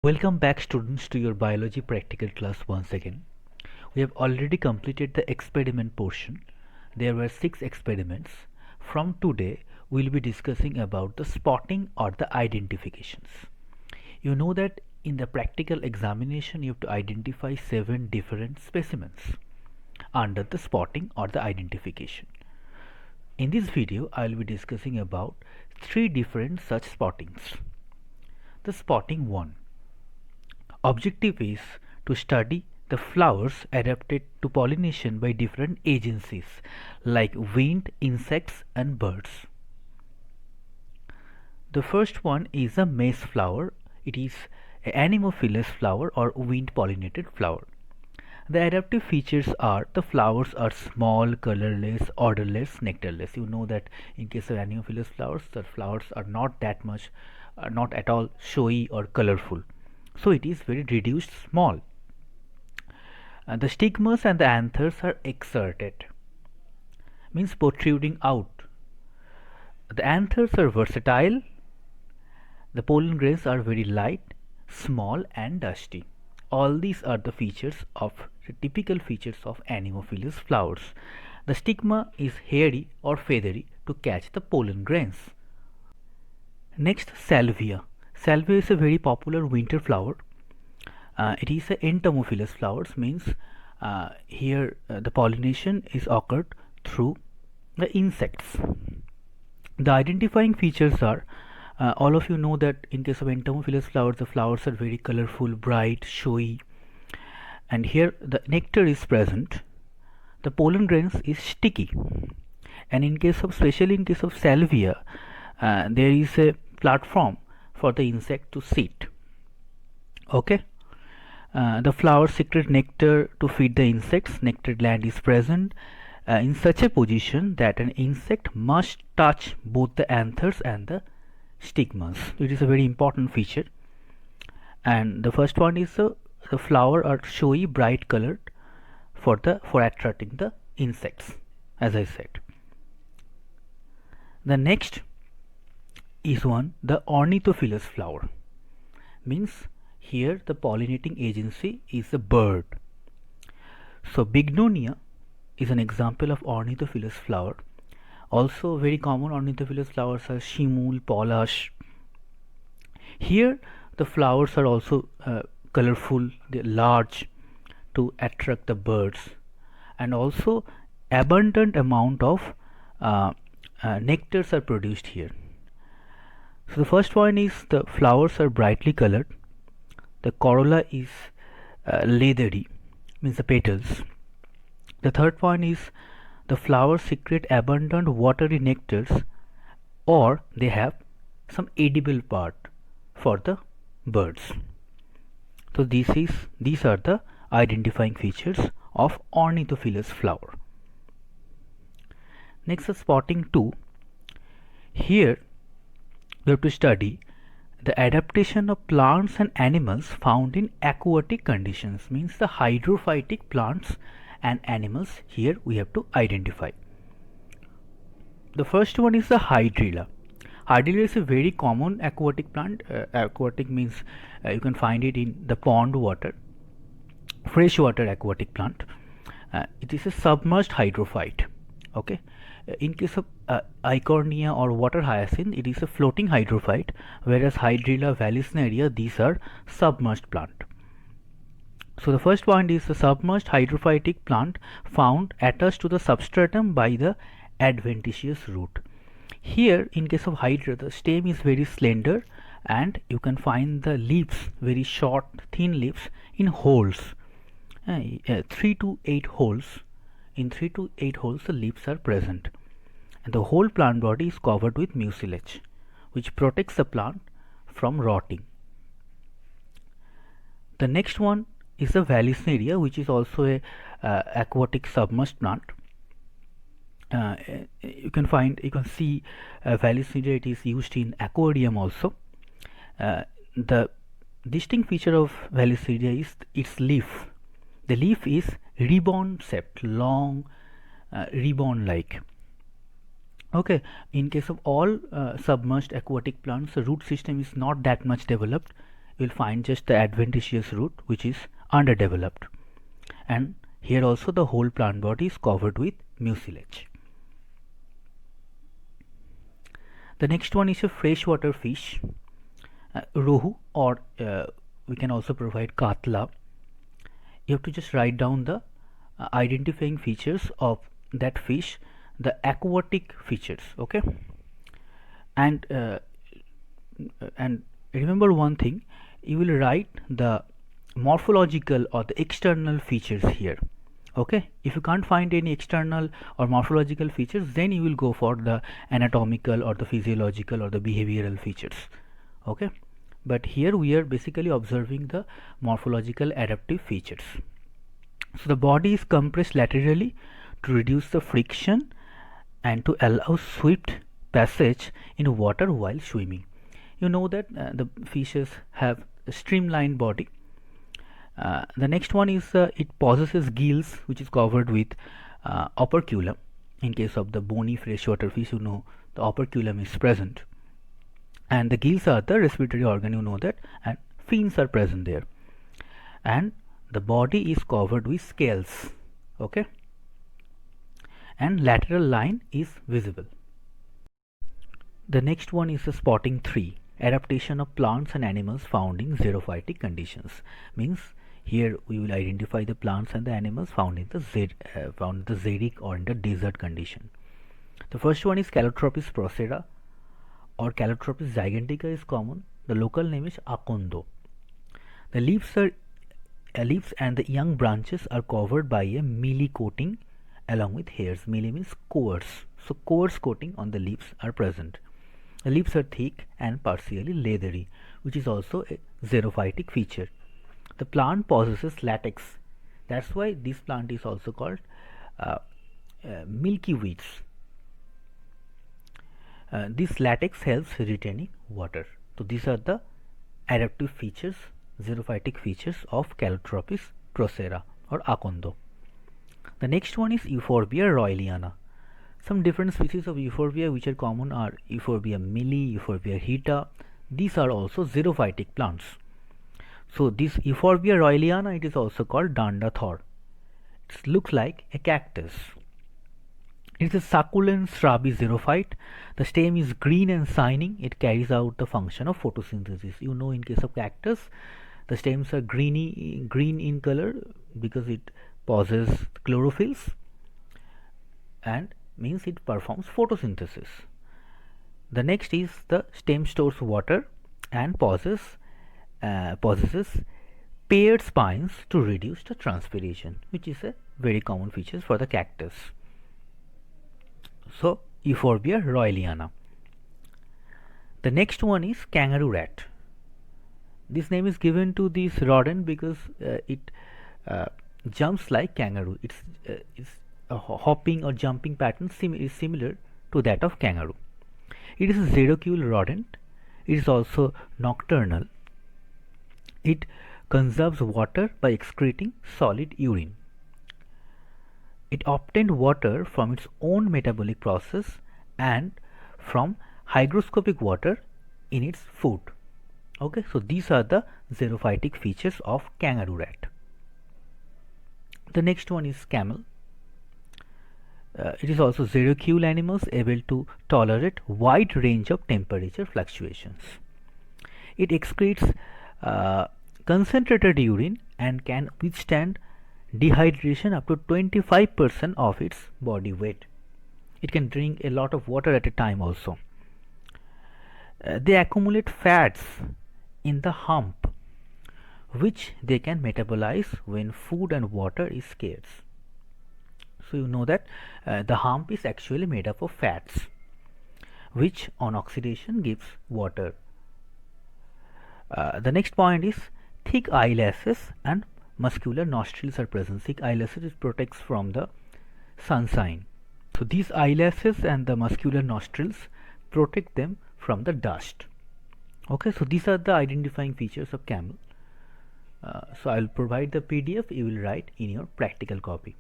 Welcome back students to your biology practical class once again. We have already completed the experiment portion. There were 6 experiments. From today we will be discussing about the spotting or the identifications. You know that in the practical examination you have to identify 7 different specimens under the spotting or the identification. In this video I will be discussing about 3 different such spottings. The spotting 1. Objective is to study the flowers adapted to pollination by different agencies like wind, insects and birds. The first one is a maize flower. It is an Anemophilous flower or wind pollinated flower. The adaptive features are the flowers are small, colorless, odorless, nectarless. You know that in case of Anemophilous flowers, the flowers are not that much, not at all showy or colorful. So it is very reduced small. The stigmas and the anthers are exerted, means protruding out. The anthers are versatile. The pollen grains are very light, small and dusty. All these are the typical features of Anemophilous flowers. The stigma is hairy or feathery to catch the pollen grains. Next, Salvia. Salvia is a very popular winter flower. It is an Entomophilous flowers, means here the pollination is occurred through the insects. The identifying features are, all of you know that in case of Entomophilous flowers, the flowers are very colorful, bright, showy, and here the nectar is present. The pollen grains is sticky, and especially in case of Salvia, there is a platform for the insect to sit. Okay. The flowers secrete nectar to feed the insects. Nectar gland is present in such a position that an insect must touch both the anthers and the stigmas. It is a very important feature. And the first one is the flower are showy, bright colored for attracting the insects, as I said. The next is the Ornithophilous flower, means here the pollinating agency is a bird. So Bignonia is an example of Ornithophilous flower. Also very common Ornithophilous flowers are shimul, polash. Here the flowers are also colorful, they're large to attract the birds, and also abundant amount of nectars are produced here. So the first one is the flowers are brightly colored. The corolla is leathery, means the petals. The third point is the flowers secrete abundant watery nectars, or they have some edible part for the birds. So these are the identifying features of Ornithophilous flower. Next is spotting 2. Here we have to study the adaptation of plants and animals found in aquatic conditions, means the hydrophytic plants and animals here we have to identify. The first one is the Hydrilla. Hydrilla is a very common aquatic plant. Aquatic means you can find it in the pond water, freshwater aquatic plant. It is a submerged hydrophyte. Okay. In case of Eichhornia or water hyacinth, it is a floating hydrophyte, whereas Hydrilla, Vallisneria, these are submerged plant. So the first point is the submerged hydrophytic plant found attached to the substratum by the adventitious root. Here in case of Hydra, the stem is very slender and you can find the leaves, very short thin leaves in holes, 3 to 8 holes. In 3 to 8 holes the leaves are present, and the whole plant body is covered with mucilage, which protects the plant from rotting. The next one is the Vallisneria, which is also a aquatic submerged plant. You can see Vallisneria, it is used in aquarium also. The distinct feature of Vallisneria is its leaf. The leaf is ribbon shaped, long, ribbon like. Okay, in case of all submerged aquatic plants, the root system is not that much developed. you will find just the adventitious root which is underdeveloped, and here also the whole plant body is covered with mucilage. The next one is a freshwater fish, Rohu, or we can also provide Katla. You have to just write down the identifying features of that fish, the aquatic features, okay? And remember one thing, you will write the morphological or the external features here, okay? If you can't find any external or morphological features, then you will go for the anatomical or the physiological or the behavioral features, okay? But here we are basically observing the morphological adaptive features. So the body is compressed laterally to reduce the friction and to allow swift passage in water while swimming. You know that the fishes have a streamlined body. The next one is it possesses gills which is covered with operculum. In case of the bony freshwater fish, you know the operculum is present, and the gills are the respiratory organ, you know that, and fins are present there, and the body is covered with scales, okay, and lateral line is visible. The next one is the spotting 3, adaptation of plants and animals found in xerophytic conditions. Means here we will identify the plants and the animals found in the xeric or in the desert condition. The first one is Calotropis procera or Calotropis gigantica is common. The local name is Akanda. The leaves and the young branches are covered by a mealy coating along with hairs. Mealy means coarse. So coarse coating on the leaves are present. The leaves are thick and partially leathery, which is also a xerophytic feature. The plant possesses latex. That's why this plant is also called milky weeds. This latex helps retaining water. So these are the adaptive features, xerophytic features of Calotropis procera or Akanda. The next one is Euphorbia royleana. Some different species of Euphorbia which are common are Euphorbia milli, Euphorbia heta. These are also xerophytic plants. So this Euphorbia royleana, it is also called Danda Thor. It looks like a cactus. It is a succulent shrubby xerophyte. The stem is green and shining. It carries out the function of photosynthesis. You know, in case of cactus, the stems are green in color because it possesses chlorophylls and means it performs photosynthesis. The next is the stem stores water and possesses paired spines to reduce the transpiration, which is a very common feature for the cactus. So Euphorbia royleana. The next one is kangaroo rat. This name is given to this rodent because it jumps like kangaroo. It's a hopping or jumping pattern is similar to that of kangaroo. It is a xerocule rodent. It is also nocturnal. It conserves water by excreting solid urine. It obtained water from its own metabolic process and from hygroscopic water in its food. Okay, so these are the xerophytic features of kangaroo rat. The next one is camel. It is also xerocule animals able to tolerate wide range of temperature fluctuations. It excretes concentrated urine and can withstand dehydration up to 25% of its body weight. It can drink a lot of water at a time also. They accumulate fats in the hump, which they can metabolize when food and water is scarce. So you know that the hump is actually made up of fats, which on oxidation gives water. The next point is thick eyelashes and muscular nostrils are present. Thick eyelashes protects from the sunshine. So these eyelashes and the muscular nostrils protect them from the dust. Okay, so these are the identifying features of camel. So I will provide the PDF. You will write in your practical copy.